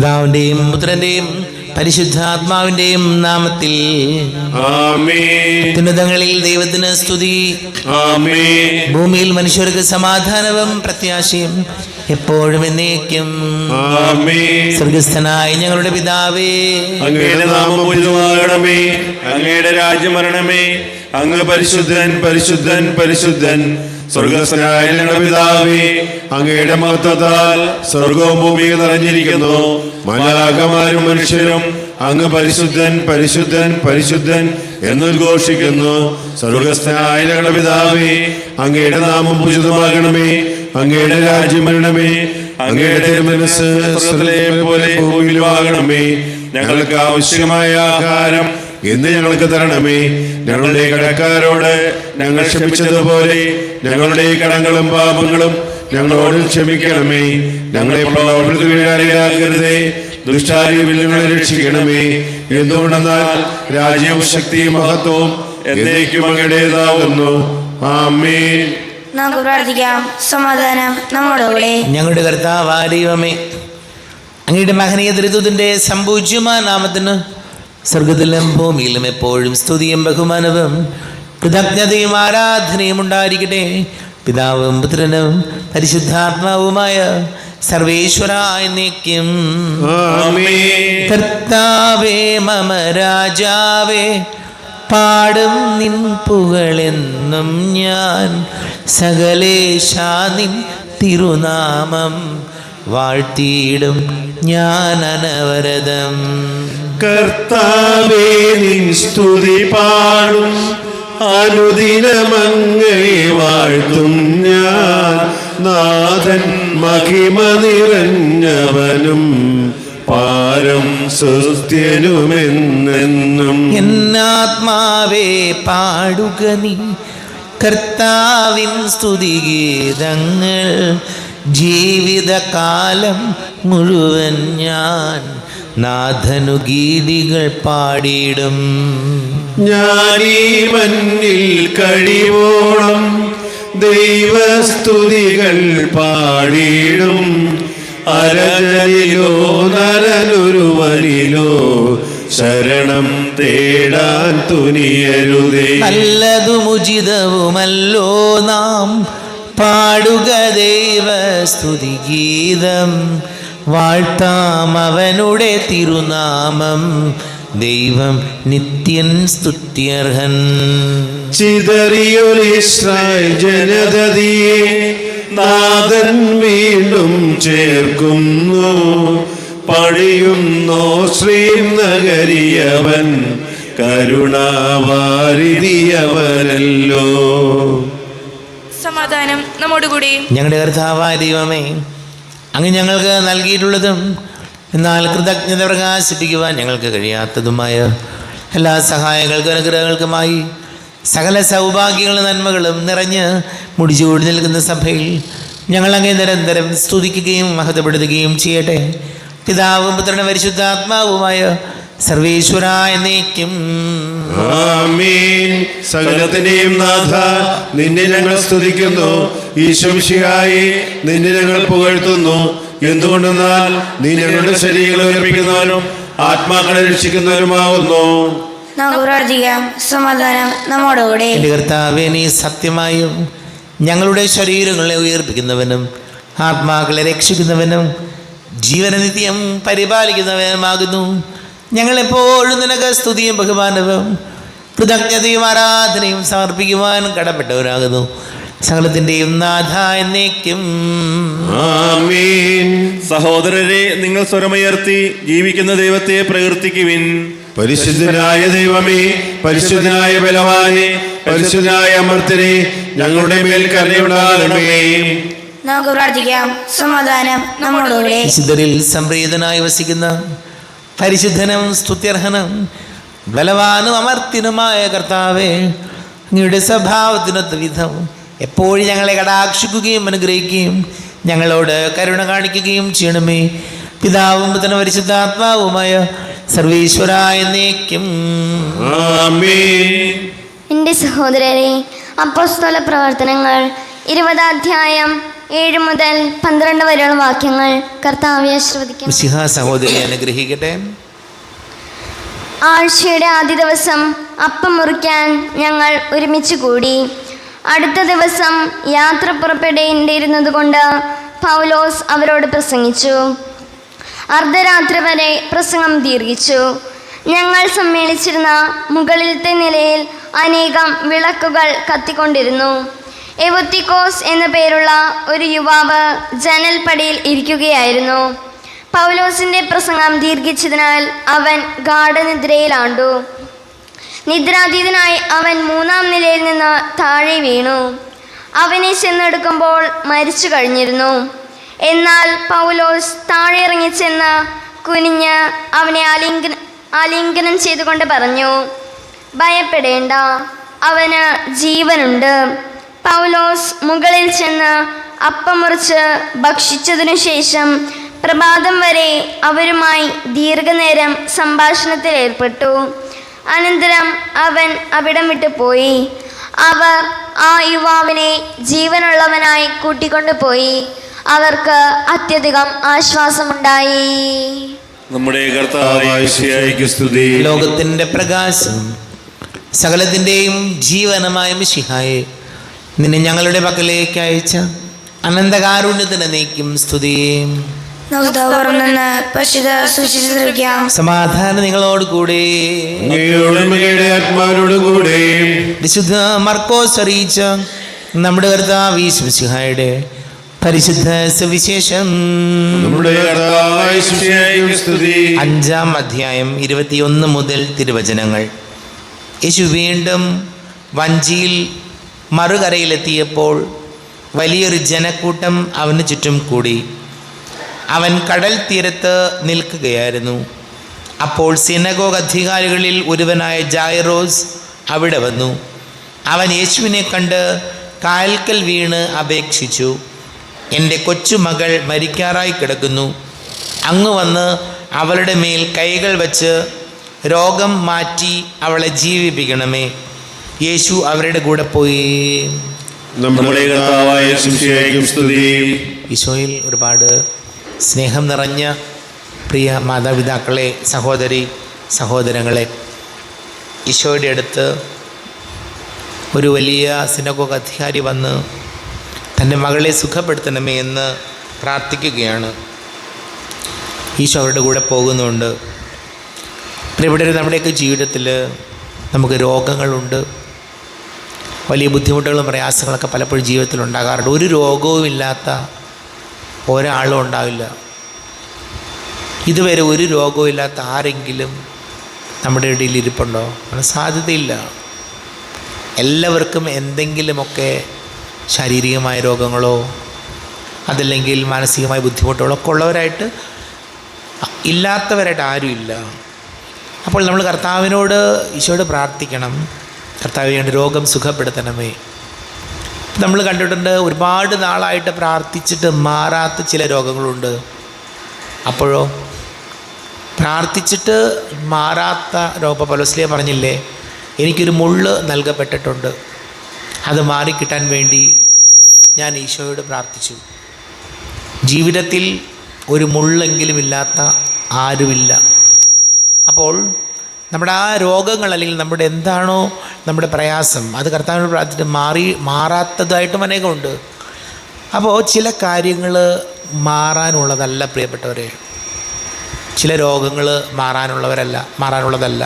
പിതാവിന്റെയും പുത്രന്റെയും പരിശുദ്ധാത്മാവിന്റെയും നാമത്തിൽ ആമേൻ. അത്യുന്നതങ്ങളിൽ ദൈവത്തിന് സ്തുതി. ആമേൻ. ഭൂമിയിൽ മനുഷ്യർക്ക് സമാധാനവും പ്രത്യാശയും എപ്പോഴും എന്നേക്കും. ആമേൻ. സ്വർഗസ്ഥനായ ഞങ്ങളുടെ പിതാവേ, അങ്ങയുടെ നാമം പൂജിതമാകണമേ. അങ്ങയുടെ രാജ്യം വരണമേ. അങ്ങ് പരിശുദ്ധൻ പരിശുദ്ധൻ പരിശുദ്ധൻ. സ്വർഗസ്ഥനായ ഞങ്ങളുടെ പിതാവേ, അങ്ങയുടെ മഹത്വത്താൽ സ്വർഗവും ഭൂമിയും നിറഞ്ഞിരിക്കുന്നു. മാലാഖമാരും മനുഷ്യരും അങ്ങ് പരിശുദ്ധൻ പരിശുദ്ധൻ പരിശുദ്ധൻ എന്നുദ്ഘോഷിക്കുന്നു. സ്വർഗസ്ഥനായ ഞങ്ങളുടെ പിതാവേ, അങ്ങയുടെ നാമം പൂജിതമാകണമേ. അങ്ങയുടെ രാജ്യം വരണമേ. അങ്ങയുടെ തിരുമനസ്സ് സ്വർഗ്ഗത്തിലെ പോലെ ഭൂമിയിലും ആകണമേ. ഞങ്ങൾക്ക് ആവശ്യമായ ആഹാരം ഇന്ന് ഞങ്ങൾക്ക് തരണമേ. ഞങ്ങളുടെ കടക്കാരോട് ഞങ്ങൾ ക്ഷമിച്ചതുപോലെ ഞങ്ങളുടെ കടങ്ങളും പാപങ്ങളും ഞങ്ങളോട് ക്ഷമിക്കണമേ. ഞങ്ങളെ പ്രലോഭനത്തിൽ വീഴാനിടയാക്കരുതേ. ദുഷ്ടാരൂപിയിൽ ഞങ്ങളെ രക്ഷിക്കണമേ. എന്തുകൊണ്ടെന്നാൽ രാജ്യവും ശക്തിയും മഹത്വവും എന്നേക്കും അങ്ങയുടേതാകുന്നു. ആമേൻ. നമുക്ക് പ്രാർത്ഥിക്കാം. സമാധാനം നമ്മുടെ കൂടെ. ഞങ്ങളുടെ കർത്താവായ ദൈവമേ, അങ്ങയുടെ മഹനീയ ത്രിത്വത്തിന്റെ സംപൂജ്യമായ നാമത്തിന് സ്വർഗത്തിലും ഭൂമിയിലും എപ്പോഴും സ്തുതിയും ബഹുമാനവും കൃതജ്ഞതയും ആരാധനയും ഉണ്ടായിരിക്കട്ടെ. പിതാവും പുത്രനും പരിശുദ്ധാത്മാവുമായ സർവേശ്വര എന്നേക്കും. ആമേൻ. കർത്താവേ മമ രാജാവേ, പാടും നിൻ പുകളെന്നും ഞാൻ. സകലേശാ നിൻ തിരുനാമം വാഴ്ത്തിയിടും ഞാൻ അനവരതം. കർത്താവേ, നിൻ സ്തുതി പാടും. അനുദിനമങ്ങയെ വാഴ്ത്തും ഞാൻ. നാഥൻ മഹിമ നിറഞ്ഞവനും പാരം സുസ്ഥ്യനുമെന്നെന്നും. എന്നാത്മാവേ പാടുക നീ കർത്താവിൻ സ്തുതിഗീതങ്ങൾ. ജീവിതകാലം മുഴുവൻ ഞാൻ നാഥനു ഗീതികൾ പാടിയിടും. ഞാനീ മണ്ണിൽ കഴിവോളം ദൈവസ്തുതികൾ പാടിയിടും. അരജലിലോ നരനൊരുവനിലോ ശരണം തേടാൻ തുനിയരുതേ. നല്ലതും ഉചിതവുമല്ലോ നാം പാടുക ദൈവസ്തുതിഗീതം. വാഴ്ത്താം അവനുടെ തിരുനാമം. ദൈവം നിത്യൻ സ്തുത്യർഹൻ. ചിതറിയൊരു ഇസ്രായേൽ ജനതയെ നാഥൻ വീണ്ടും ചേർക്കുന്നു. പണിയുന്നോ ശ്രീനഗരിയവൻ കരുണാവാരിതിയവനല്ലോ. സമാധാനം നമ്മോടുകൂടി. ഞങ്ങളുടെ കർത്താവായ ദൈവമേ, അങ്ങ് ഞങ്ങൾക്ക് നൽകിയിട്ടുള്ളതും എന്നാൽ കൃതജ്ഞത പ്രകാശിപ്പിക്കുവാൻ ഞങ്ങൾക്ക് കഴിയാത്തതുമായ എല്ലാ സഹായങ്ങൾക്കും അനുഗ്രഹങ്ങൾക്കുമായി സകല സൗഭാഗ്യങ്ങളും നന്മകളും നിറഞ്ഞ് മുടിച്ചുകൂടി നിൽക്കുന്ന സഭയിൽ ഞങ്ങൾ അങ്ങേ നിരന്തരം സ്തുതിക്കുകയും മഹത്വപ്പെടുത്തുകയും ചെയ്യട്ടെ. പിതാവും പുത്രനും പരിശുദ്ധാത്മാവുമായ സർവേശ്വര എന്നേക്കും. ആമേൻ. സകലത്തിന്റെയും നാഥ, നിന്നെ ഞങ്ങൾ സ്തുതിക്കുന്നു. ഈശോമിശിഹായെ, നിന്നെ ഞങ്ങൾ പുകഴ്ത്തുന്നു. എന്തുകൊണ്ടെന്നാൽ നീ ഞങ്ങളുടെ ശരീരങ്ങളെ ഉയർപ്പിക്കുന്നവനും ആത്മാക്കളെ രക്ഷിക്കുന്നവരുമാകുന്നു. നമുക്ക് പ്രാർത്ഥിക്കാം. സമാധാനം നമ്മോടുകൂടെ. എൻ്റെ കർത്താവേ, നീ സത്യമായും ഞങ്ങളുടെ ശരീരങ്ങളെ ഉയർപ്പിക്കുന്നവനും ആത്മാക്കളെ രക്ഷിക്കുന്നവനും ജീവനനിത്യം പരിപാലിക്കുന്നവനുമാകുന്നു. ഞങ്ങളെപ്പോഴും നിനക്ക് സ്തുതിയും ബഹുമാനവും കൃതജ്ഞതയും ആരാധനയും സമർപ്പിക്കുവാൻ കടപ്പെട്ടവരാകുന്നു. സകലത്തിന്റെയും നാഥ എന്നേക്കും. ആമേൻ. സഹോദരരെ, നിങ്ങൾ സ്വരമുയർത്തി ജീവിക്കുന്ന ദൈവത്തെ പ്രകീർത്തിക്കുവിൻ. പരിശുദ്ധനായ ദൈവമേ, പരിശുദ്ധനായ ബലവാനെ, പരിശുദ്ധനായ അമർത്തനെ, ഞങ്ങളുടെ മേൽ കരുണയുണ്ടാകണമേ. നമുക്ക് പ്രാർത്ഥിക്കാം. സമാധാനം നമ്മോടുകൂടെ. വിശുദ്ധരിൽ സംപ്രീതനായി വസിക്കുന്ന പരിശുദ്ധനും സ്തുത്യർഹനും ബലവാനും അമർത്തിനുമായ കർത്താവേ, അങ്ങയുടെ സ്വഭാവത്തിനൊത്ത വിധം എപ്പോഴും ഞങ്ങളെ കടാക്ഷിക്കുകയും അനുഗ്രഹിക്കുകയും ഞങ്ങളോട് കരുണ കാണിക്കുകയും ചെയ്യണമേ. പിതാവും പുത്രനും പരിശുദ്ധാത്മാവുമായ സർവേശ്വര എന്നേക്കും. ആമേൻ. എൻ്റെ സഹോദരരെ, അപ്പോസ്തല പ്രവർത്തനങ്ങൾ 20 അധ്യായം 7 മുതൽ 12 വരെയുള്ള വാക്യങ്ങൾ കർത്താവെ ആശീർവദിക്കും. മിശിഹ സഹോദരി അനുഗ്രഹിക്കട്ടെ. ആഴ്ചയുടെ ആദ്യ ദിവസം അപ്പം മുറിക്കാൻ ഞങ്ങൾ ഒരുമിച്ച് കൂടി. അടുത്ത ദിവസം യാത്ര പുറപ്പെടേണ്ടിയിരുന്നത് കൊണ്ട് പൗലോസ് അവരോട് പ്രസംഗിച്ചു. അർദ്ധരാത്രി വരെ പ്രസംഗം ദീർഘിച്ചു. ഞങ്ങൾ സമ്മേളിച്ചിരുന്ന മുകളിലത്തെ നിലയിൽ അനേകം വിളക്കുകൾ കത്തിക്കൊണ്ടിരുന്നു. എവുത്തിക്കോസ് എന്നു പേരുള്ള ഒരു യുവാവ് ജനൽപ്പടിയിൽ ഇരിക്കുകയായിരുന്നു. പൗലോസിൻ്റെ പ്രസംഗം ദീർഘിച്ചതിനാൽ അവൻ ഗാഠനിദ്രയിലാണ്ടു. നിദ്രാതീതനായി അവൻ 3-ാം നിലയിൽ നിന്ന് താഴെ വീണു. അവനെ ചെന്നെടുക്കുമ്പോൾ മരിച്ചു കഴിഞ്ഞിരുന്നു. എന്നാൽ പൗലോസ് താഴെ ഇറങ്ങിച്ചെന്ന് കുനിഞ്ഞ് അവനെ ആലിംഗനം ചെയ്തുകൊണ്ട് പറഞ്ഞു, ഭയപ്പെടേണ്ട, അവന് ജീവനുണ്ട്. പൗലോസ് മുകളിൽ ചെന്ന് അപ്പം മുറിച്ച് ഭക്ഷിച്ചതിനു ശേഷം പ്രഭാതം വരെ അവരുമായി ദീർഘനേരം സംഭാഷണത്തിൽ ഏർപ്പെട്ടു. അനന്തരം അവൻ അവിടം വിട്ടു പോയി. അവർ ആ യുവാവിനെ ജീവനുള്ളവനായി കൂട്ടിക്കൊണ്ടുപോയി. അവർക്ക് അത്യധികം ആശ്വാസമുണ്ടായി. നമ്മുടെ കർത്താവായ മിശിഹായ്ക്ക് സ്തുതി. ലോകത്തിൻ്റെ പ്രകാശം സകലത്തിൻ്റെയും ജീവനമായ മിശിഹായെ, നിന്നെ ഞങ്ങളുടെ പക്കലേക്ക് അയച്ച അനന്തകാരുണ്യത്തിന് നീക്കും സ്തുതിയും. നമുക്ക് തുറന്ന് പരിശുദ്ധ സൂക്ഷിച്ചിരിക്കാം. സമാധാനം നിങ്ങളോട് കൂടെ. ആത്മാവിനോടും കൂടെ. വിശുദ്ധ മർക്കോസ് അറിയിച്ച നമ്മുടെ കർത്താവ് യേശു മിശിഹായുടെ പരിശുദ്ധ സുവിശേഷം. നമ്മുടെ കർത്താവായ മിശിഹായ്ക്ക് സ്തുതി. 5-ാം അധ്യായം 21 മുതൽ തിരുവചനങ്ങൾ. യേശു വീണ്ടും വഞ്ചിയിൽ മറുകരയിലെത്തിയപ്പോൾ വലിയൊരു ജനക്കൂട്ടം അവന് ചുറ്റും കൂടി. അവൻ കടൽ തീരത്ത് നിൽക്കുകയായിരുന്നു. അപ്പോൾ സിനഗോഗ് അധികാരികളിൽ ഒരുവനായ ജായിറോസ് അവിടെ വന്നു. അവൻ യേശുവിനെ കണ്ട് കാൽക്കൽ വീണ് അപേക്ഷിച്ചു, എൻ്റെ കൊച്ചുമകൾ മരിക്കാറായി കിടക്കുന്നു. അങ്ങ് വന്ന് അവളുടെ മേൽ കൈകൾ വച്ച് രോഗം മാറ്റി അവളെ ജീവിപ്പിക്കണമേ. യേശു അവരുടെ കൂടെ പോയി. നമ്മുടെ കർത്താവായ മിശിഹായ്ക്ക് സ്തുതി. ഈശോയിൽ ഒരുപാട് സ്നേഹം നിറഞ്ഞ പ്രിയ മാതാപിതാക്കളെ, സഹോദരി സഹോദരങ്ങളെ, ഈശോയുടെ അടുത്ത് ഒരു വലിയ സിനഗോഗ് അധികാരി വന്ന് തൻ്റെ മകളെ സുഖപ്പെടുത്തണമേ എന്ന് പ്രാർത്ഥിക്കുകയാണ്. ഈശോ അവരുടെ കൂടെ പോകുന്നുണ്ട്. ഇവിടെ നമ്മുടെയൊക്കെ ജീവിതത്തിൽ നമുക്ക് രോഗങ്ങളുണ്ട്, വലിയ ബുദ്ധിമുട്ടുകളും പ്രയാസങ്ങളൊക്കെ പലപ്പോഴും ജീവിതത്തിൽ ഉണ്ടാകാറുണ്ട്. ഒരു രോഗവും ഇല്ലാത്ത ഒരാളും ഉണ്ടാവില്ല. ഇതുവരെ ഒരു രോഗവും ഇല്ലാത്ത ആരെങ്കിലും നമ്മുടെ ഇടയിൽ ഇരിപ്പുണ്ടോ? അങ്ങനെ സാധ്യതയില്ല. എല്ലാവർക്കും എന്തെങ്കിലുമൊക്കെ ശാരീരികമായ രോഗങ്ങളോ അതല്ലെങ്കിൽ മാനസികമായ ബുദ്ധിമുട്ടുകളോ ഒക്കെ ഉള്ളവരായിട്ട്, ഇല്ലാത്തവരായിട്ട് ആരുമില്ല. അപ്പോൾ നമ്മൾ കർത്താവിനോട്, ഈശോയോട് പ്രാർത്ഥിക്കണം, കർത്താവേ എൻ്റെ രോഗം സുഖപ്പെടുത്തണമേ. നമ്മൾ കണ്ടിട്ടുണ്ട് ഒരുപാട് നാളായിട്ട് പ്രാർത്ഥിച്ചിട്ട് മാറാത്ത ചില രോഗങ്ങളുണ്ട്. അപ്പോഴോ പ്രാർത്ഥിച്ചിട്ട് മാറാത്ത രോഗം പൗലോസ്ലീഹ പറഞ്ഞില്ലേ, എനിക്കൊരു മുള്ള് നൽകപ്പെട്ടിട്ടുണ്ട്, അത് മാറിക്കിട്ടാൻ വേണ്ടി ഞാൻ ഈശോയോട് പ്രാർത്ഥിച്ചു. ജീവിതത്തിൽ ഒരു മുള്ളെങ്കിലും ഇല്ലാത്ത ആരുമില്ല. അപ്പോൾ നമ്മുടെ ആ രോഗങ്ങൾ അല്ലെങ്കിൽ നമ്മുടെ എന്താണോ നമ്മുടെ പ്രയാസം, അത് കർത്താവിനോട് പ്രാർത്ഥിച്ചിട്ട് മാറാത്തതായിട്ടും അനേകമുണ്ട്. അപ്പോൾ ചില കാര്യങ്ങൾ മാറാനുള്ളതല്ല പ്രിയപ്പെട്ടവരെ, ചില രോഗങ്ങൾ മാറാനുള്ളതല്ല.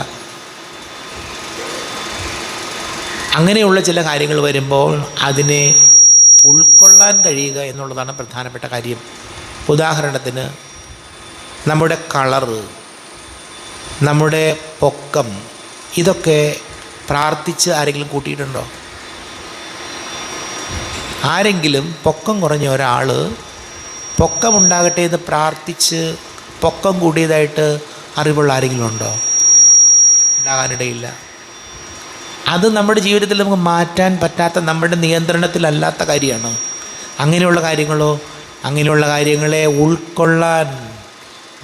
അങ്ങനെയുള്ള ചില കാര്യങ്ങൾ വരുമ്പോൾ അതിനെ ഉൾക്കൊള്ളാൻ കഴിയുക എന്നുള്ളതാണ് പ്രധാനപ്പെട്ട കാര്യം. ഉദാഹരണത്തിന് നമ്മുടെ കളറ്, നമ്മുടെ പൊക്കം, ഇതൊക്കെ പ്രാർത്ഥിച്ച് ആരെങ്കിലും കൂട്ടിയിട്ടുണ്ടോ? ആരെങ്കിലും പൊക്കം കുറഞ്ഞ ഒരാൾ പൊക്കമുണ്ടാകട്ടെ എന്ന് പ്രാർത്ഥിച്ച് പൊക്കം കൂടിയതായിട്ട് അറിവുള്ള ആരെങ്കിലും ഉണ്ടോ? ഉണ്ടാകാനിടയില്ല. അത് നമ്മുടെ ജീവിതത്തിൽ നമുക്ക് മാറ്റാൻ പറ്റാത്ത, നമ്മുടെ നിയന്ത്രണത്തിലല്ലാത്ത കാര്യമാണ്. അങ്ങനെയുള്ള കാര്യങ്ങളെ ഉൾക്കൊള്ളാൻ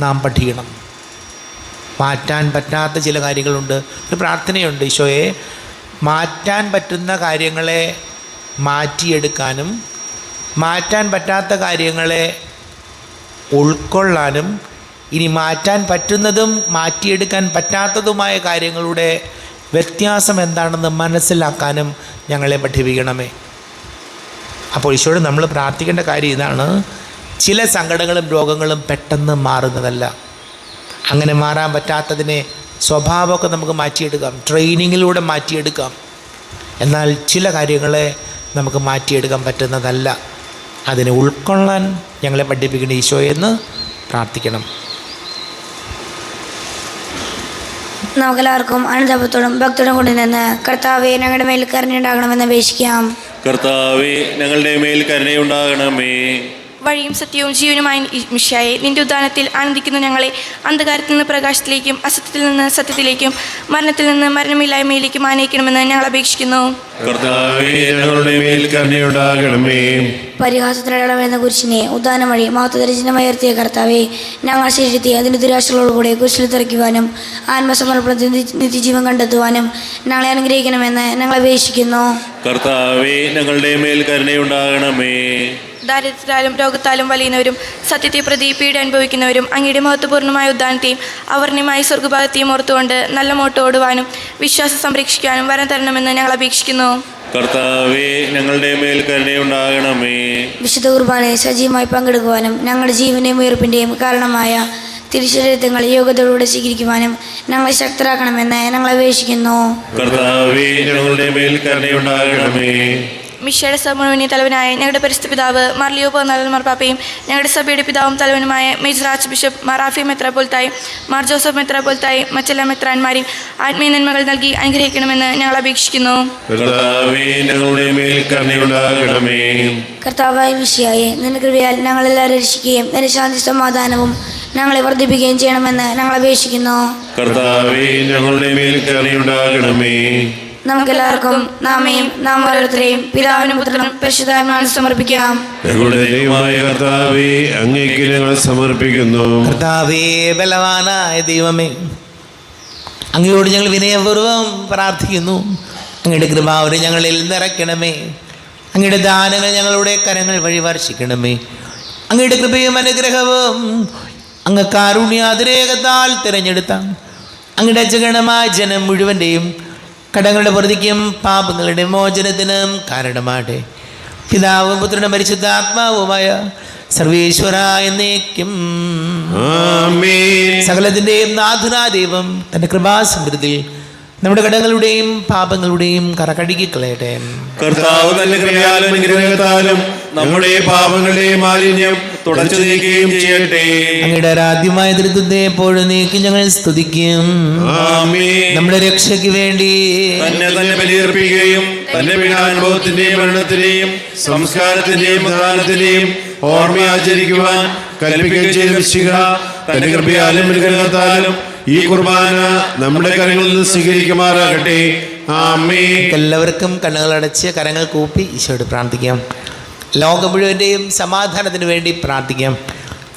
നാം പഠിക്കണം. മാറ്റാൻ പറ്റാത്ത ചില കാര്യങ്ങളുണ്ട്. ഒരു പ്രാർത്ഥനയുണ്ട്, ഈശോയെ മാറ്റാൻ പറ്റുന്ന കാര്യങ്ങളെ മാറ്റിയെടുക്കാനും മാറ്റാൻ പറ്റാത്ത കാര്യങ്ങളെ ഉൾക്കൊള്ളാനും ഇനി മാറ്റാൻ പറ്റുന്നതും മാറ്റിയെടുക്കാൻ പറ്റാത്തതുമായ കാര്യങ്ങളുടെ വ്യത്യാസം എന്താണെന്ന് മനസ്സിലാക്കാനും ഞങ്ങളെ പഠിപ്പിക്കണമേ. അപ്പോൾ ഈശോയോട് നമ്മൾ പ്രാർത്ഥിക്കേണ്ട കാര്യം ഇതാണ്: ചില സങ്കടങ്ങളും രോഗങ്ങളും പെട്ടെന്ന് മാറുന്നതല്ല. അങ്ങനെ മാറാൻ പറ്റാത്തതിനെ സ്വഭാവമൊക്കെ നമുക്ക് മാറ്റിയെടുക്കാം, ട്രെയിനിങ്ങിലൂടെ മാറ്റിയെടുക്കാം. എന്നാൽ ചില കാര്യങ്ങളെ നമുക്ക് മാറ്റിയെടുക്കാൻ പറ്റുന്നതല്ല. അതിനെ ഉൾക്കൊള്ളാൻ ഞങ്ങളെ പഠിപ്പിക്കുന്ന ഈശോയെന്ന് പ്രാർത്ഥിക്കണം. നമുക്കെല്ലാവർക്കും അനുതാപത്തോടും ഭക്തോടും കൂടി നിന്ന് കർത്താവെ ഞങ്ങളുടെ മേൽ കരുണയുണ്ടാകണമെന്ന് അപേക്ഷിക്കാം. കർത്താവേ, ഞങ്ങളുടെ മേൽ കരുണയുണ്ടാകണമേ. വഴിയും സത്യവും ജീവനുമായ മിശിഹായെ, നിന്റെ ഉദ്ധാനത്തിൽ ആനന്ദിക്കുന്ന ഞങ്ങളെ അന്ധകാരത്തിൽ നിന്ന് പ്രകാശത്തിലേക്കും അസത്യത്തിൽ നിന്ന് സത്യത്തിലേക്കും മരണത്തിൽ നിന്ന് മരണമില്ലായ്മയിലേക്കും ആനയിക്കണമെന്ന് ഞങ്ങൾ അപേക്ഷിക്കുന്നു. കർത്താവേ, ഞങ്ങളുടെ മേൽ കരുണയുണ്ടാകണമേ. പരിഹാസത്തിനടമെന്ന കുരിശിനെ ഉദ്ധാനം വഴി മഹത്വദർശനമായി ഉയർത്തിയ കർത്താവെ, ഞങ്ങൾ ശരീരത്തെ അതിൻ്റെ ദുരാശകളോടുകൂടെ കുരിശിൽ തെറിക്കുവാനും ആത്മസമർപ്പണത്തിൽ നിത്യജീവൻ കണ്ടെത്തുവാനും ഞങ്ങളെ അനുഗ്രഹിക്കണമെന്ന് ഞങ്ങൾ അപേക്ഷിക്കുന്നു. കർത്താവേ, ഞങ്ങളുടെ മേൽ കരുണയുണ്ടാകണമേ. ദാരിദ്ര്യത്താലും രോഗത്താലും വലിയുന്നവരും സത്യത്തെ പ്രതി പീഡ അനുഭവിക്കുന്നവരും അങ്ങയുടെ മഹത്വപൂർണ്ണമായ ഉദ്ധാനത്തെയും അവർണ്ണമായ സ്വർഗഭാഗത്തെയും ഓർത്തുകൊണ്ട് നല്ല മോട്ട് ഓടുവാനും വിശ്വാസം സംരക്ഷിക്കാനും വരം തരണമെന്ന് ഞങ്ങൾ അപേക്ഷിക്കുന്നു. കർത്താവേ, ഞങ്ങളുടെ മേൽ കരുണയുണ്ടാകണമേ. വിശുദ്ധ കുർബാനയെ സജീവമായി പങ്കെടുക്കുവാനും ഞങ്ങളുടെ ജീവൻ്റെയും ഉയർപ്പിൻ്റെയും കാരണമായ തിരുശരീരങ്ങൾ യോഗത്തോടുകൂടെ സ്വീകരിക്കുവാനും ഞങ്ങളെ ശക്തരാക്കണമെന്ന് ഞങ്ങൾ അപേക്ഷിക്കുന്നു. കർത്താവേ, ഞങ്ങളുടെ മേൽ കരുണയുണ്ടാകണമേ. മിശയുടെ സമുഴുവിനെ തലവനായ ഞങ്ങളുടെ പരിശുദ്ധ പിതാവ് മാർ ലിയോ പോർനാലൻ മാർപ്പാപ്പയും ഞങ്ങളുടെ സഭയുടെ പിതാവും തലവനുമായ major archbishop Mar Rafi മെത്രാപ്പോലത്തായും മാർ ജോസഫ് മെത്രാപ്പോലത്തായും മറ്റെല്ലാ മെത്രാന്മാരെയും ആത്മീയ നന്മകൾ നൽകി അനുഗ്രഹിക്കണമെന്ന് ഞങ്ങൾ അപേക്ഷിക്കുന്നു. കർത്താവേ, ഞങ്ങളുടെ മേൽ കരുണയുണ്ടാകണമേ. കർത്താവായ മിശിഹായെ, നിന്റെ കൃപയാൽ ഞങ്ങളെല്ലാവരും രക്ഷിക്കുകയും നിന്റെ ശാന്തി സമാധാനവും ഞങ്ങളെ വർദ്ധിപ്പിക്കുകയും ചെയ്യണമെന്ന് ഞങ്ങൾ അപേക്ഷിക്കുന്നു. കർത്താവേ, ഞങ്ങളുടെ മേൽ കരുണയുണ്ടാകണമേ. നമുക്കെല്ലാവർക്കും നാം ഓരോരുത്തരെയും പിതാവിനും പുത്രനും പരിശുദ്ധാത്മാവിനും സമർപ്പിക്കാം. ഞങ്ങളുടെ ദൈവമായ കർത്താവേ, അങ്ങേക്ക് ഞങ്ങൾ സമർപ്പിക്കുന്നു. കർത്താവേ, ബലവാനായ ദൈവമേ, അങ്ങയോട് ഞങ്ങൾ വിനയപൂർവ്വം പ്രാർത്ഥിക്കുന്നു. അങ്ങയുടെ കൃപാവരം ഞങ്ങളിൽ നിറയ്ക്കണമേ. അങ്ങയുടെ ദാനങ്ങൾ ഞങ്ങളുടെ കരങ്ങൾ വഴി വർഷിക്കണമേ. അങ്ങയുടെ കൃപയും അനുഗ്രഹവും അങ്ങ് കാരുണ്യാതിരേകത്താൽ തിരഞ്ഞെടുത്ത അങ്ങയുടെ അജഗണമായ ജനം മുഴുവൻ്റെയും കടങ്ങളുടെ പ്രതിക്കും പാപങ്ങളുടെ മോചനത്തിനും കാരണമാട്ടെ. പിതാവും പുത്രനും പരിശുദ്ധാത്മാവുമായ സർവേശ്വര എന്നേക്കും ആമേൻ. സകലത്തിൻ്റെയും നാഥനായ ദൈവം തൻ്റെ കൃപാസമൃദ്ധി നമ്മുടെ കടങ്ങളുടെയും പാപങ്ങളുടെയും കറ കഴുകിക്കളയട്ടെ. കർത്താവ് തന്റെ കൃപയാലും അനുഗ്രഹത്താലും നമ്മുടെ പാപങ്ങളുടെ മാലിന്യം തുടച്ചു നീക്കുകയും ചെയ്യട്ടെ. അങ്ങയുടെ ആരാധ്യമായ ദൃത്വത്തെ എപ്പോഴും നീക്കി ഞങ്ങൾ സ്തുതിക്കും. ആമേൻ. നമ്മുടെ രക്ഷയ്ക്ക് വേണ്ടി തന്നെ ബലിയർപ്പിക്കുകയും തന്റെ പീഡാനുഭവത്തിന്റെയും മരണത്തിന്റെയും സംസ്കാരത്തിന്റെയും ഉദ്ധാനത്തിന്റെയും ഓർമ്മ ആചരിക്കുവാൻ കൽപ്പിക്കുകയും ചെയ്ത മിശിഹ തന്റെ കൃപയാലും അനുഗ്രഹത്താലും ഈ കുർബാന നമ്മുടെ കരങ്ങളിൽ നിന്ന് സ്വീകരിക്കുമാറാകട്ടെ. ആമേൻ. എല്ലാവർക്കും കണ്ണുകളടച്ച് കരങ്ങൾ കൂപ്പി ഈശോയോട് പ്രാർത്ഥിക്കാം. ലോകം മുഴുവൻ്റെയും സമാധാനത്തിന് വേണ്ടി പ്രാർത്ഥിക്കാം.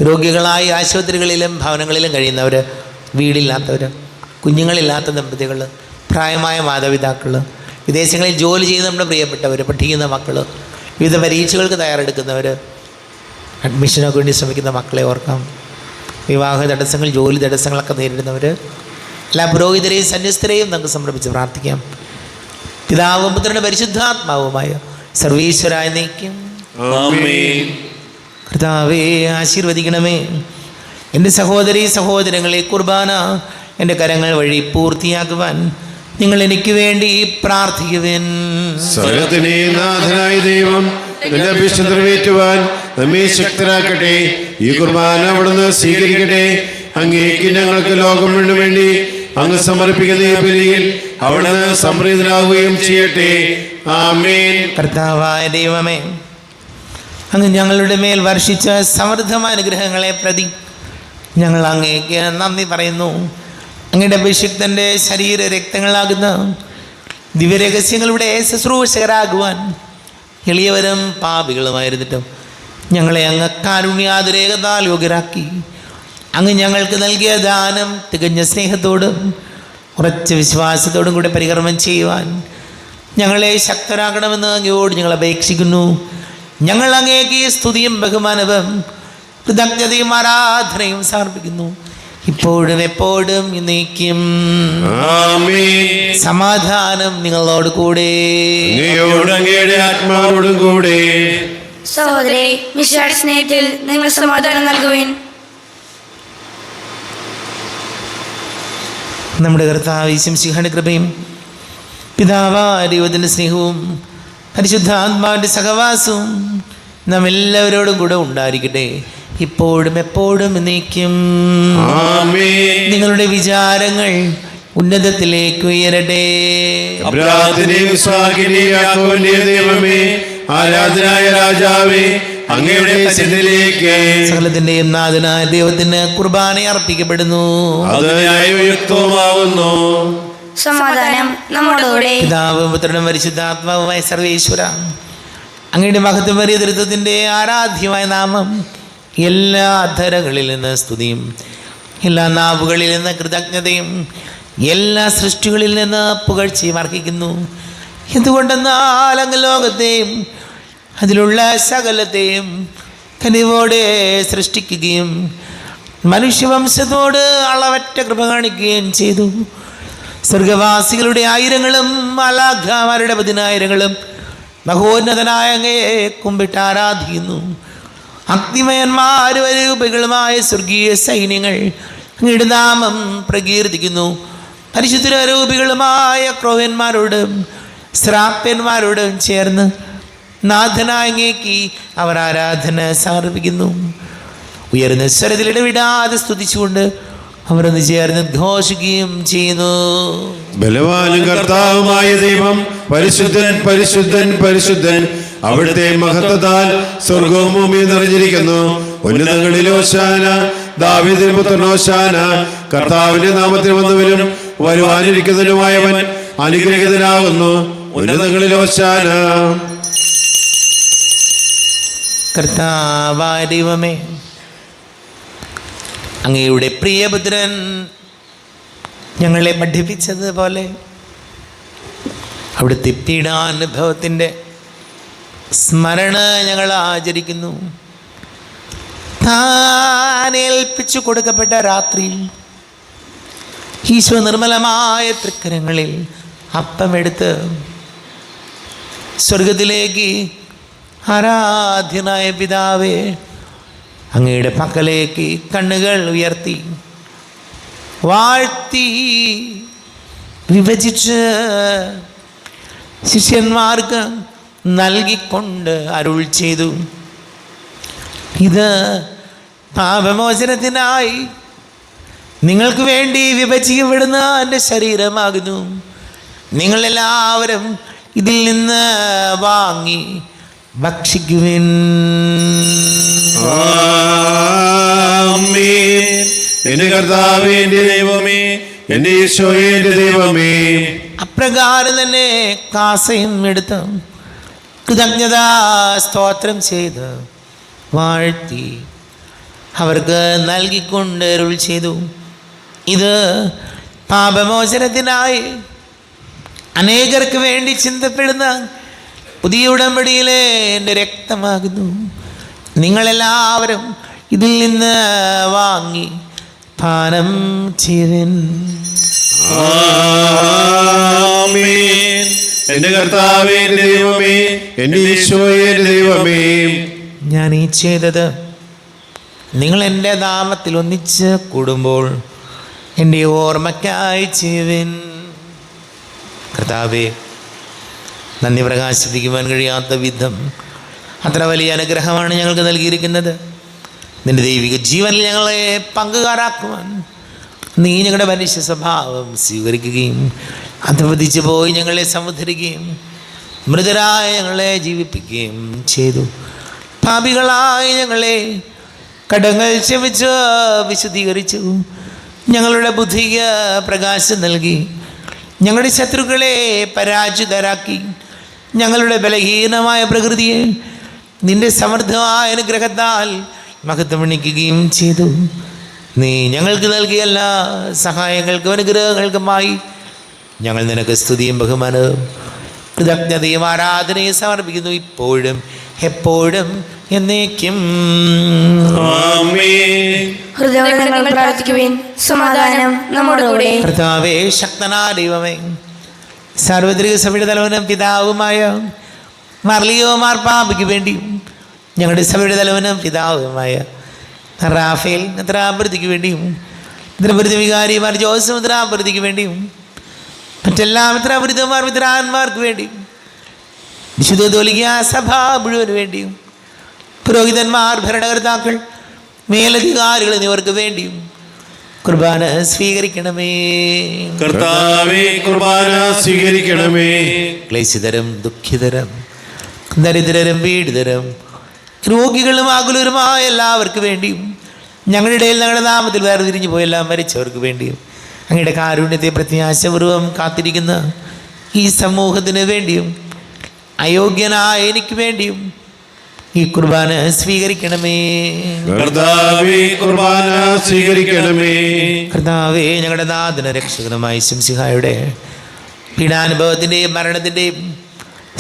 രോഗികളായി ആശുപത്രികളിലും ഭവനങ്ങളിലും കഴിയുന്നവർ, വീടില്ലാത്തവർ, കുഞ്ഞുങ്ങളില്ലാത്ത ദമ്പതികൾ, പ്രായമായ മാതാപിതാക്കൾ, വിദേശങ്ങളിൽ ജോലി ചെയ്യുന്ന നമ്മുടെ പ്രിയപ്പെട്ടവർ, പഠിക്കുന്ന മക്കൾ, വിവിധ പരീക്ഷകൾക്ക് തയ്യാറെടുക്കുന്നവർ, അഡ്മിഷനൊക്കെ വേണ്ടി ശ്രമിക്കുന്ന മക്കളെ ഓർക്കാം. വിവാഹ തടസ്സങ്ങൾ, ജോലി തടസ്സങ്ങളൊക്കെ നേരിടുന്നവർ, എല്ലാ പുരോഹിതരെയും സന്യസ്തരെയും നമുക്ക് സമർപ്പിച്ച് പ്രാർത്ഥിക്കാം. പിതാവും പുത്രനും പരിശുദ്ധാത്മാവുമായ സർവീശ്വരായ നയിക്കും. ആമേൻ. കർത്താവേ, ആശീർവദിക്കണമേ. എൻ്റെ സഹോദരീ സഹോദരങ്ങളെ, കുർബാന എൻ്റെ കരങ്ങൾ വഴി പൂർത്തിയാക്കുവാൻ നിങ്ങൾ എനിക്ക് വേണ്ടി പ്രാർത്ഥിക്കുവേൻ. സകലത്തിന്റെയും നാഥനായ ദൈവം നിന്റെ അഭീഷ്ടം നിറവേറ്റുവാൻ നമ്മെ ശക്തരാക്കട്ടെ. ഈ കുർബാന അവിടുന്ന് സ്വീകരിക്കട്ടെ. അങ്ങേക്ക് ഞങ്ങൾക്ക് ലോകം മുഴുവനും വേണ്ടി അങ്ങ് സമർപ്പിക്കുന്ന ഈ ബലിയിൽ അവിടുന്ന് സംപ്രീതനാവുകയും ചെയ്യട്ടെ. ആമേൻ. കർത്താവായ ദൈവമേ, അങ്ങ് ഞങ്ങളുടെ മേൽ വർഷിച്ച സമൃദ്ധമായ അനുഗ്രഹങ്ങളെ പ്രതി ഞങ്ങൾ അങ്ങേക്ക് നന്ദി പറയുന്നു. അങ്ങയുടെ അഭിഷിക്തൻ്റെ ശരീര രക്തങ്ങളാകുന്ന ദിവ്യരഹസ്യങ്ങളുടെ ശുശ്രൂഷകരാകുവാൻ എളിയവരും പാപികളുമായിരുന്നിട്ടും ഞങ്ങളെ അങ്ങ് കാരുണ്യാതിരേകത്താൽ യോഗ്യരാക്കി. അങ്ങ് ഞങ്ങൾക്ക് നൽകിയ ദാനം തികഞ്ഞ സ്നേഹത്തോടും ഉറച്ച വിശ്വാസത്തോടും കൂടെ പരികർമ്മം ചെയ്യുവാൻ ഞങ്ങളെ ശക്തരാക്കണമെന്ന് അങ്ങയോട് ഞങ്ങൾ അപേക്ഷിക്കുന്നു. ഞങ്ങൾ അങ്ങേക്ക് സ്തുതിയും ബഹുമാനവും കൃതജ്ഞതയും ആരാധനയും സമർപ്പിക്കുന്നു, ഇപ്പോഴും എപ്പോഴും എന്നേക്കും. ആമേൻ. സമാധാനം നിങ്ങളോട് കൂടെ. അങ്ങയോടും അങ്ങയുടെ ആത്മാവോടും കൂടെ. സഹോദരേ, മിശിഹായുടെ സ്നേഹത്തിൽ നിങ്ങൾ സമാധാനം നൽകുവിൻ. നമ്മുടെ കർത്താവ് യേശുമിശിഹായുടെ കൃപയും പിതാവായ ദൈവത്തിൻ്റെ സ്നേഹവും പരിശുദ്ധാത്മാവിൻ്റെ സഹവാസവും നാം എല്ലാവരോടും കൂടെ ഉണ്ടായിരിക്കട്ടെ, ഇപ്പോഴും എപ്പോഴും എന്നേക്കും. ആമേൻ. നിങ്ങളുടെ വിചാരങ്ങൾ ഉന്നതത്തിലേക്ക് ഉയരട്ടെ. അബ്രാഹാമിന്റെയും ഇസ്ഹാക്കിന്റെയും യാക്കോബിന്റെയും ദൈവമേ, ആരാധനായ രാജാവേ, അങ്ങയുടെ സന്നിധിയിലേക്ക് സകലത്തിന്റെയും നാഥനായ ദൈവത്തിന് കുർബാന അർപ്പിക്കപ്പെടുന്നു. അത് ന്യായയുക്തവുമാകുന്നു. സമാധാനം നമ്മോടുകൂടെ. പിതാവും പുത്രനും പരിശുദ്ധാത്മാവുമായ സർവേശ്വര, അങ്ങയുടെ മഹത്വമേറിയ ദൈവത്തിന്റെ ആരാധ്യമായ നാമം എല്ലാ അധരങ്ങളിൽ നിന്ന് സ്തുതിയും എല്ലാ നാവുകളിൽ നിന്ന് കൃതജ്ഞതയും എല്ലാ സൃഷ്ടികളിൽ നിന്ന് പുകഴ്ചയും അർഹിക്കുന്നു. എന്തുകൊണ്ടെന്നാൽ അങ്ങ് ലോകത്തെയും അതിലുള്ള സകലത്തെയും കനിവോടെ സൃഷ്ടിക്കുകയും മനുഷ്യവംശത്തോട് അളവറ്റ കൃപ കാണിക്കുകയും ചെയ്തു. സ്വർഗവാസികളുടെ ആയിരങ്ങളും മാലാഖമാരുടെ 10,000ങ്ങളും മഹോന്നതനായ അങ്ങയെ കുമ്പിട്ട് ആരാധിക്കുന്നു. അഗ്നിമയന്മാരും അരൂപികളുമായ സ്വർഗീയ സൈന്യങ്ങൾ അങ്ങയുടെ നാമം പ്രകീർത്തിക്കുന്നു. പരിശുദ്ധരൂപികളുമായ ക്രോവ്യന്മാരോടും ശ്രാപ്യന്മാരോടും ചേർന്ന് നാഥനായ അങ്ങേക്ക് അവർ ആരാധന സമർപ്പിക്കുന്നു. ഉയർന്ന സ്വരത്തിൽ ഇടവിടാതെ സ്തുതിച്ചുകൊണ്ട് അവർ ഒന്ന് ചേർന്ന് ഘോഷിക്കുകയും ചെയ്യുന്നു. ബലവാനും കർത്താവുമായ ദൈവം പരിശുദ്ധൻ പരിശുദ്ധൻ പരിശുദ്ധൻ, അവിടുത്തെ മഹത്വത്താൽ സ്വർഗവും ഭൂമിയും നിറഞ്ഞിരിക്കുന്നു. ഉന്നതങ്ങളിൽ ഹോശാന, ദാവീദിന്റെ പുത്രൻ ഹോശാന. കർത്താവിന്റെ നാമത്തിൽ വന്നവനും വരുവാനിരിക്കുന്നവനുമായവൻ അനുഗ്രഹീതനാകുന്നു. ഉന്നതങ്ങളിൽ ഹോശാന. കർത്താവായ ദൈവമേ, അങ്ങയുടെ പ്രിയപുത്രൻ ഞങ്ങളെ പഠിപ്പിച്ചതുപോലെ അവിടുത്തെ പീഡാനുഭവത്തിൻ്റെ സ്മരണ ഞങ്ങൾ ആചരിക്കുന്നു. താൻ ഏൽപ്പിച്ചു കൊടുക്കപ്പെട്ട രാത്രിയിൽ ഈശോ നിർമ്മലമായ തൃക്കരങ്ങളിൽ അപ്പമെടുത്ത് സ്വർഗത്തിലേക്ക് ആരാധ്യനായ പിതാവേ, അങ്ങയുടെ പക്കലേക്ക് കണ്ണുകൾ ഉയർത്തി വാഴ്ത്തി വിഭജിച്ച് ശിഷ്യന്മാർക്ക് നൽകിക്കൊണ്ട് അരുൾ ചെയ്തു, ഇത് പാപമോചനത്തിനായി നിങ്ങൾക്ക് വേണ്ടി വിഭജിക്കപ്പെടുന്ന എൻ്റെ ശരീരമാകുന്നു. നിങ്ങളെല്ലാവരും ഇതിൽ നിന്ന് വാങ്ങി ഭക്ഷിക്കുവിൻ. ആമേൻ. എന്റെ കർത്താവേ, എന്റെ ദൈവമേ, എന്റെ ഈശോയേ, എന്റെ ദൈവമേ. അപ്രകാരം തന്നെ കാസയും എടുത്ത് കൃതജ്ഞതാ സ്തോത്രം ചെയ്ത് വാഴ്ത്തി അവർക്ക് നൽകിക്കൊണ്ട് അരുൾ ചെയ്തു, ഇത് പാപമോചനത്തിനായി അനേകർക്ക് വേണ്ടി ചിന്തപ്പെടുന്ന പുതിയ ഉടമ്പടിയിലെ എൻ്റെ രക്തമാകുന്നു. നിങ്ങളെല്ലാവരും ഇതിൽ നിന്ന് വാങ്ങി പാനം ചെയ്യുവിൻ. ആമേൻ. എന്റെ കർത്താവേ, എന്റെ ദൈവമേ, എന്റെ ഈശോയേ, എന്റെ ദൈവമേ. ഞാൻ ഈ ചെയ്തത് നിങ്ങൾ എൻ്റെ നാമത്തിൽ ഒന്നിച്ച് കൂടുമ്പോൾ എൻ്റെ ഓർമ്മയ്ക്കായി ചെയ്യുവിൻ. കർത്താവേ, നന്ദി പ്രകാശിപ്പിക്കുവാൻ കഴിയാത്ത വിധം അത്ര വലിയ അനുഗ്രഹമാണ് ഞങ്ങൾക്ക് നൽകിയിരിക്കുന്നത്. നിൻ്റെ ദൈവിക ജീവനിൽ ഞങ്ങളെ പങ്കുകാരാക്കുവാൻ നീ ഞങ്ങളുടെ മനുഷ്യ സ്വഭാവം സ്വീകരിക്കുകയും അധപതിച്ചു പോയി ഞങ്ങളെ സമുദ്ധരിക്കുകയും മൃതരായ ഞങ്ങളെ ജീവിപ്പിക്കുകയും ചെയ്തു. പാപികളായ ഞങ്ങളെ കടങ്ങൾ ക്ഷമിച്ച് വിശുദ്ധീകരിച്ചു. ഞങ്ങളുടെ ബുദ്ധിക്ക് പ്രകാശം നൽകി. ഞങ്ങളുടെ ശത്രുക്കളെ പരാജിതരാക്കി. ഞങ്ങളുടെ ബലഹീനമായ പ്രകൃതിയെ നിന്റെ സമൃദ്ധമായ അനുഗ്രഹത്താൽ മഹത്വമണിക്കുകയും ചെയ്തു. നീ ഞങ്ങൾക്ക് നൽകിയ എല്ലാ സഹായങ്ങൾക്കും അനുഗ്രഹങ്ങൾക്കുമായി ഞങ്ങൾ നിനക്ക് സ്തുതിയും ബഹുമാനവും കൃതജ്ഞതയും ആരാധനയും സമർപ്പിക്കുന്നു, ഇപ്പോഴും എപ്പോഴും എന്നേക്കും. ആമേൻ. ഹൃദയോടെ നിങ്ങൾ പ്രാർത്ഥിക്കുവിൻ. സമാധാനം നമ്മോടുകൂടെ. കർത്താവേ, ശക്തനായ ദൈവമേ, സാർവത്രിക സഭയുടെ തലവനും പിതാവുമായ മർലിയോ മാർപ്പാപ്പയ്ക്ക് വേണ്ടിയും ഞങ്ങളുടെ സഭയുടെ തലവനും പിതാവുമായ റാഫേൽ മെത്രാപൊലീത്തയ്ക്ക് വേണ്ടിയും മെത്രാപൊലീത്ത വികാരി മാർ ജോസഫ് മെത്രാപൊലീത്തയ്ക്ക് വേണ്ടിയും മറ്റെല്ലാ മെത്രാപൊലീത്തമാർ മെത്രാന്മാർക്ക് വേണ്ടിയും വിശുദ്ധ കത്തോലിക്കാ സഭ മുഴുവന് വേണ്ടിയും പുരോഹിതന്മാർ, ഭരണകർത്താക്കൾ, മേലധികാരികൾ എന്നിവർക്ക് വേണ്ടിയും കുർബാന സ്വീകരിക്കണമേ. കർത്താവേ, കുർബാന സ്വീകരിക്കണമേ. ക്ലേശിതരും ദുഃഖിതരും ദരിദ്രരും പീഡിതരും രോഗികളും ആകുലരുമായ എല്ലാവർക്കും വേണ്ടിയും ഞങ്ങളുടെ ഇടയിൽ ഞങ്ങളുടെ നാമത്തിൽ വേർതിരിഞ്ഞു പോയെല്ലാം മരിച്ചവർക്ക് വേണ്ടിയും അങ്ങയുടെ കാരുണ്യത്തെ പ്രത്യാശപൂർവം കാത്തിരിക്കുന്ന ഈ സമൂഹത്തിന് വേണ്ടിയും അയോഗ്യനായ എനിക്ക് വേണ്ടിയും ഈ കുർബാന സ്വീകരിക്കണമേ. കർത്താവേ, കുർബാന സ്വീകരിക്കണമേ. കർത്താവേ, ഞങ്ങളുടെ നാഥന രക്ഷകനുമായ ശംസിഹായുടെ പീഡാനുഭവത്തിൻ്റെയും മരണത്തിൻ്റെയും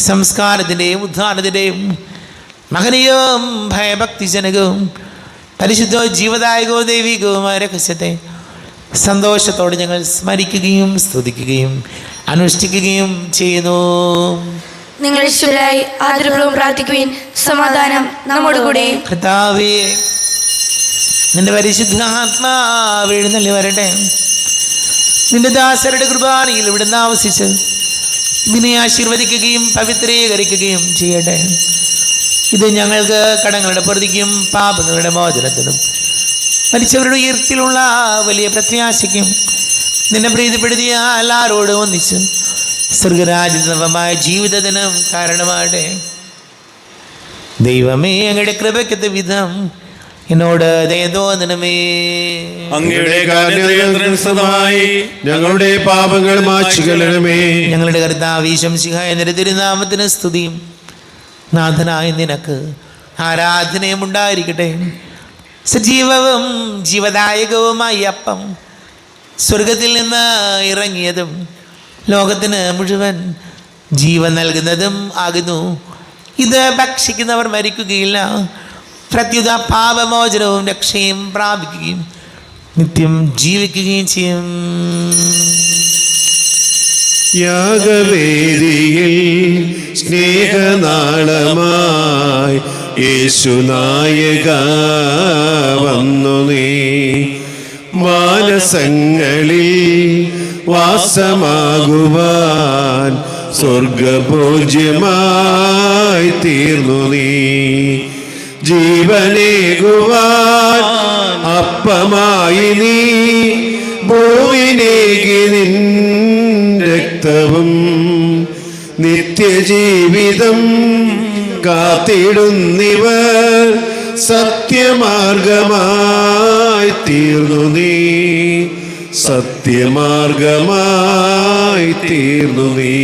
സംസ്കാരത്തിൻ്റെയും ഉദ്ധാനത്തിൻ്റെയും മഹനീയവും ഭയഭക്തിജനകവും പരിശുദ്ധവും ജീവദായകവും ദൈവികവുമായ രഹസ്യത്തെ സന്തോഷത്തോടെ ഞങ്ങൾ സ്മരിക്കുകയും സ്തുതിക്കുകയും അനുഷ്ഠിക്കുകയും ചെയ്യുന്നു. നിങ്ങൾ ഈശ്വരായി ആദരപൂർവ്വം പ്രാർത്ഥിക്കുവിൻ. സമാധാനം നമ്മോടുകൂടെ. കർത്താവേ, നിന്റെ പരിശുദ്ധാത്മാവ് എഴുന്നള്ളി വരട്ടെ. നിന്റെ ദാസരുടെ കുർബാനയിൽ ഇവിടുന്ന് ആവസിച്ച് ഇതിനെ ആശീർവദിക്കുകയും പവിത്രീകരിക്കുകയും ചെയ്യട്ടെ. ഇത് ഞങ്ങൾക്ക് കടങ്ങളുടെ പ്രതിക്കും പാപങ്ങളുടെ മോചനത്തിനും മരിച്ചവരുടെ ഉയർത്തിലുള്ള വലിയ പ്രത്യാശയ്ക്കും നിന്നെ പ്രീതിപ്പെടുത്തിയ എല്ലാവരോടും ഒന്നിച്ച് സ്വർഗരാജ്യമായ ജീവിതത്തിനും കാരണമാകട്ടെ. ദൈവമേ, അങ്ങയുടെ കൃപയ്ക്കത്തെ വിധം എന്നോട് ദയ തോന്നണമേ. അങ്ങയുടെ കാരുണ്യത്തിനനുസൃതമായി ഞങ്ങളുടെ പാപങ്ങൾ മായ്ച്ചുകളണമേ. ഞങ്ങളുടെ കർത്താവ് ശംസിഹായ നിന്റെ തിരുനാമത്തിന് സ്തുതിയും നാഥനായ നിനക്ക് ആരാധനയും ഉണ്ടായിരിക്കട്ടെ. സജീവവും ജീവദായകവുമായി അപ്പം സ്വർഗത്തിൽ നിന്ന് ഇറങ്ങിയതും ലോകത്തിന് മുഴുവൻ ജീവൻ നൽകുന്നതും ആകുന്നു. ഇത് ഭക്ഷിക്കുന്നവർ മരിക്കുകയില്ല, പ്രത്യുത പാപമോചനവും രക്ഷയും പ്രാപിക്കുകയും നിത്യം ജീവിക്കുകയും ചെയ്യും. യാഗവേദിയിൽ സ്നേഹനാളമായി യേശുനായക വന്നു നീ, മാനസങ്ങളിൽ വാസമാകുവാൻ സ്വർഗഭോജ്യമായി തീർന്നു നീ, ജീവനേകുവാൻ അപ്പമായി നീ ഭൂവിനേകി നിൻ രക്തവും നിത്യജീവിതം കാത്തിടുന്നിവർ സത്യമാർഗമായി തീർന്നു നീ, സത്യമാർഗമായി തീർന്നു നീ.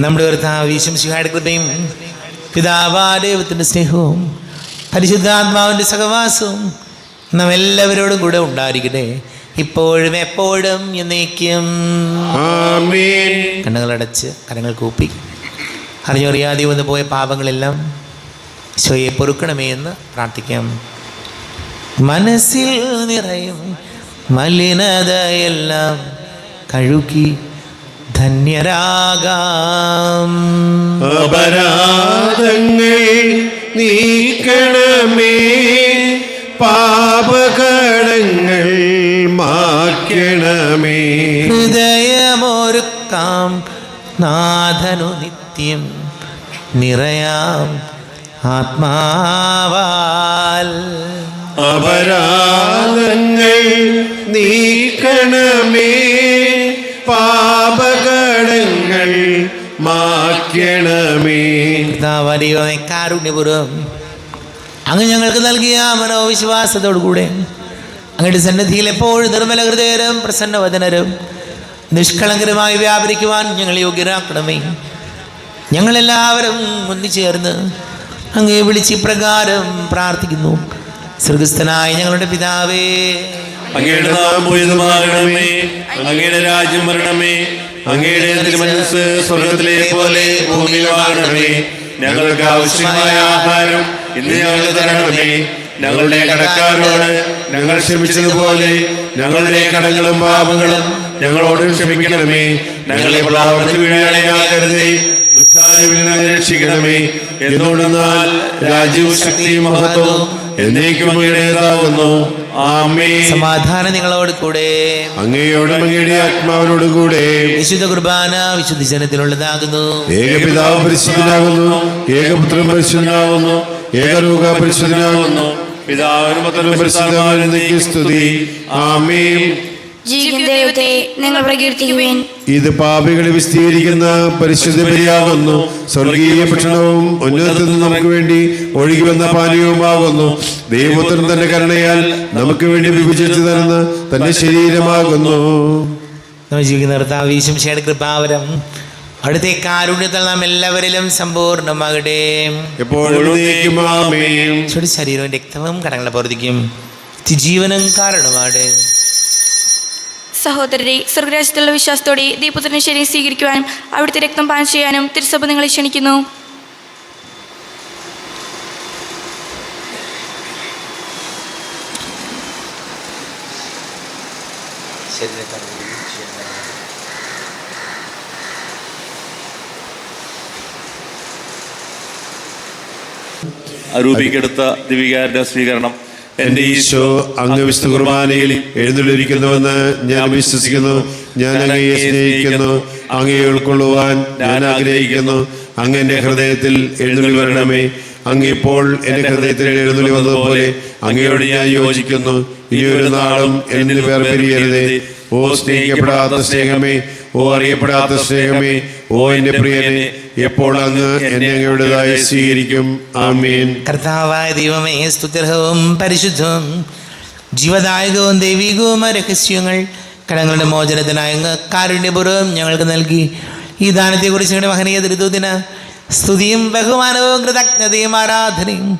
നമ്മുടെ കർത്താവ് ശംസിഹായുടെ കൃപയും പിതാവായ ദൈവത്തിൻ്റെ സ്നേഹവും പരിശുദ്ധാത്മാവിൻ്റെ സഹവാസവും നാം എല്ലാവരോടും കൂടെ ഉണ്ടായിരിക്കട്ടെ, ഇപ്പോഴും എപ്പോഴും എന്നേക്കും. ആമേൻ. കണ്ണുകളടച്ച് കരങ്ങൾ കൂപ്പി അറിഞ്ഞറിയാതെ വന്നു പോയ പാപങ്ങളെല്ലാം ഈശോയെ പൊറുക്കണമേ എന്ന് പ്രാർത്ഥിക്കാം. മനസ്സിൽ നിറയും മലിനതയെല്ലാം കഴുകി ധന്യരാകാം. അപരാധങ്ങൾ നീക്കണമേ, പാപകടങ്ങൾ മായ്ക്കണമേ. ഹൃദയമൊരുക്കാം നാഥനു നിത്യം നിറയാം ആത്മാവാൽ. അപരാധങ്ങൾ നീക്കണമേ, പാപകടങ്ങൾ മായ്ക്കണമേ. കർത്താവേ, കാരുണ്യപൂർവ്വം അങ്ങ് ഞങ്ങൾക്ക് നൽകിയ മനോവിശ്വാസത്തോടുകൂടെ അങ്ങയുടെ സന്നിധിയിൽ എപ്പോഴും നിർമ്മല ഹൃദയരും പ്രസന്നവദനരും നിഷ്കളങ്കരമായി വ്യാപരിക്കുവാൻ ഞങ്ങൾ യോഗ്യരാക്കണമേ. ഞങ്ങളെല്ലാവരും ഒന്നിച്ചേർന്ന് അങ്ങയെ വിളിച്ച് ഇപ്രകാരം പ്രാർത്ഥിക്കുന്നു. സ്വർഗസ്ഥനായ ഞങ്ങളുടെ പിതാവേ, അങ്ങയുടെ നാമം പൂജിതമാകണമേ, അങ്ങയുടെ രാജ്യം വരണമേ, അങ്ങയുടെ തിരുമനസ്സ് സ്വർഗത്തിലെ പോലെ ഭൂമിയിലുമാകണമേ. ഞങ്ങൾക്ക് ആവശ്യമായ ആഹാരം ഇന്ന് ഞങ്ങൾക്ക് തരണമേ. ഞങ്ങളുടെ കടക്കാരോട് ഞങ്ങൾ ക്ഷമിച്ചതുപോലെ ഞങ്ങളുടെ കടങ്ങളും പാപങ്ങളും ഞങ്ങളോട് ക്ഷമിക്കണമേ. ഞങ്ങളെ പ്രലോഭനത്തിൽ വീഴാനാകരുതേ, ദുഷ്ടാരൂപിയിൽ നിന്ന് രക്ഷിക്കണമേ. എന്തുകൊണ്ടെന്നാൽ രാജ്യവും ശക്തിയും മഹത്വവും എന്നേക്കും അങ്ങയുടേതാകുന്നു. ആമേൻ. സമാധാനം നിങ്ങളോട് കൂടെ. അങ്ങയോടും അങ്ങയുടെ ആത്മാവിനോട് കൂടെ. വിശുദ്ധ കുർബാന വിശുദ്ധ ജനത്തിനുള്ളതാകുന്നു. ഏകപിതാവ് പരിശുദ്ധനാകുന്നു, ഏകപുത്രൻ പരിശുദ്ധനാകുന്നു, ഏകരൂഹ പരിശുദ്ധനാകുന്നു. പിതാവിനും പുത്രനും പരിശുദ്ധാത്മാവിനും സ്തുതി. ആമേൻ. ജീവിക്കുന്ന ദൈവത്തെ നിങ്ങൾ പ്രകീർത്തിക്കുവിൻ. ഇത് പാപികളെ വിസ്തീകരിക്കുന്ന പരിശുദ്ധ ബലിയാകുന്നു. സ്വർഗീയ ഭക്ഷണവും ഉന്നതത്തിൽ നിന്ന് നമുക്ക് വേണ്ടി ഒഴുകി വന്ന പാനീയവുമാകുന്നു. ദൈവപുത്രൻ തന്റെ കരുണയാൽ നമുക്ക് വേണ്ടി വിഭജിച്ചു തരുന്ന തന്റെ ശരീരമാകുന്നു. നമ്മൾ ജീവിക്കുന്ന കർത്താവ് ഈശോയുടെ കൃപാവരം അവിടുത്തെ കാരുണ്യത്താൽ നാം എല്ലാവരിലും സമ്പൂർണ്ണമാകട്ടെ. എപ്പോഴും ആമേൻ. ശരീരവും രക്തവും കടങ്ങളെ പ്രവർത്തിക്കും ജീവനും കാരണമാണ്. സഹോദരരെ, സ്വർഗരാജ്യത്തിലുള്ള വിശ്വാസത്തോടെ ദൈവപുത്രനെ ശരീരം സ്വീകരിക്കുവാനും അവിടുത്തെ രക്തം പാനം ചെയ്യാനും തിരുസഭ നിങ്ങളെ ക്ഷണിക്കുന്നു. അരൂപിക്കെടുത്ത ദിവികാരുടെ സ്വീകരണം. എന്റെ ഈശോ അങ്ങ് വിശുദ്ധ കുർബാനയിൽ എഴുന്നള്ളിരിക്കുന്നുവെന്ന് ഞാൻ വിശ്വസിക്കുന്നു. ഞാൻ അങ്ങയെ സ്നേഹിക്കുന്നു. അങ്ങയെ ഉൾക്കൊള്ളുവാൻ ഞാൻ ആഗ്രഹിക്കുന്നു. അങ്ങ് എന്റെ ഹൃദയത്തിൽ എഴുന്നള്ളി വരണമേ. അങ്ങ് ഇപ്പോൾ എന്റെ ഹൃദയത്തിൽ എഴുന്നള്ളി വന്നതുപോലെ അങ്ങയോട് ഞാൻ യോജിക്കുന്നു. ഇനിയൊരു നാളും എന്നിൽ വേർപിരിയരുതേ. ഓ സ്നേഹിക്കപ്പെടാത്ത സ്നേഹമേ, ഓ അറിയപ്പെടാത്ത സ്നേഹമേ, ഓ എന്റെ പ്രിയനെ, എപ്പോൾ അങ്ങ് എന്നെ അങ്ങയുടേതായി സ്വീകരിക്കും. ആമേൻ. കർത്താവായ ദൈവമേ, സ്തുത്യർഹവും പരിശുദ്ധവും ജീവദായകവും ദൈവികവും രഹസ്യങ്ങൾ കടങ്ങളുടെ മോചനത്തിനായ അങ്ങ് കാരുണ്യപൂർവ്വം ഞങ്ങൾക്ക് നൽകി. ഈ ദാനത്തെക്കുറിച്ച് ഞങ്ങളുടെ മഹനീയ ദുരിതത്തിന് സ്തുതിയും ബഹുമാനവും കൃതജ്ഞതയും ആരാധനയും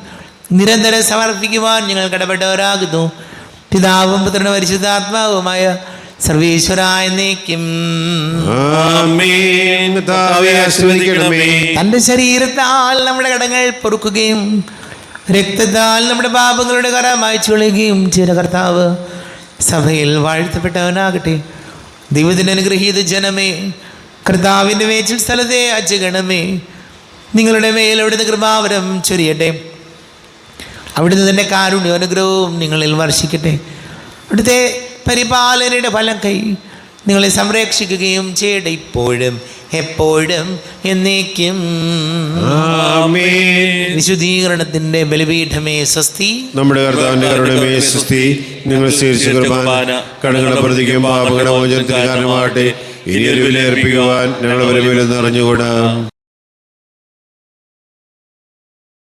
നിരന്തരം സമർപ്പിക്കുവാൻ ഞങ്ങൾ കടപ്പെട്ടവരാകുന്നു. പിതാവും പുത്രനും പരിശുദ്ധാത്മാവുമായ സർവേശ്വരായ എന്നേക്കും. തന്റെ ശരീരത്താൽ നമ്മുടെ കടങ്ങൾ പൊറുക്കുകയും രക്തത്താൽ നമ്മുടെ പാപങ്ങളുടെ കറ മായ്ച്ചു കളയുകയും ചെയ്ത കർത്താവ് സഭയിൽ വാഴ്ത്തപ്പെട്ടവനാകട്ടെ. ദൈവത്തിന്റെ അനുഗ്രഹീത ജനമേ, കർത്താവിൻ്റെ മേച്ചിൽ സ്ഥലത്തെ അജഗണമേ, നിങ്ങളുടെ മേൽ അവിടുന്ന് കൃപാവരം ചൊരിയട്ടെ. അവിടുന്ന് തന്റെ കാരുണ്യ അനുഗ്രഹവും നിങ്ങളിൽ വർഷിക്കട്ടെ. അവിടുത്തെ പരിപാലനയുടെ ഫലം കൈ നിങ്ങളെ സംരക്ഷിക്കുകയും ചെയ്യട്ടെ, ഇപ്പോഴും എപ്പോഴും എന്നേക്കും. വിശുദ്ധീകരണത്തിന്റെ ബലിപീഠമേ സ്വസ്തി. നമ്മുടെ കർത്താവിന്റെ കരുണമേ സ്വസ്തി. നിങ്ങൾ സ്വീകരിച്ച കുർബാന കടങ്ങളുടെ പ്രതിക്കും പാപങ്ങളുടെ മോചനത്തിന് കാരണമാകട്ടെ. ഇനി ഒരു വിലയർപ്പിക്കുവാൻ ഞങ്ങൾ വരവില്ലെന്ന് അറിഞ്ഞുകൂടാ.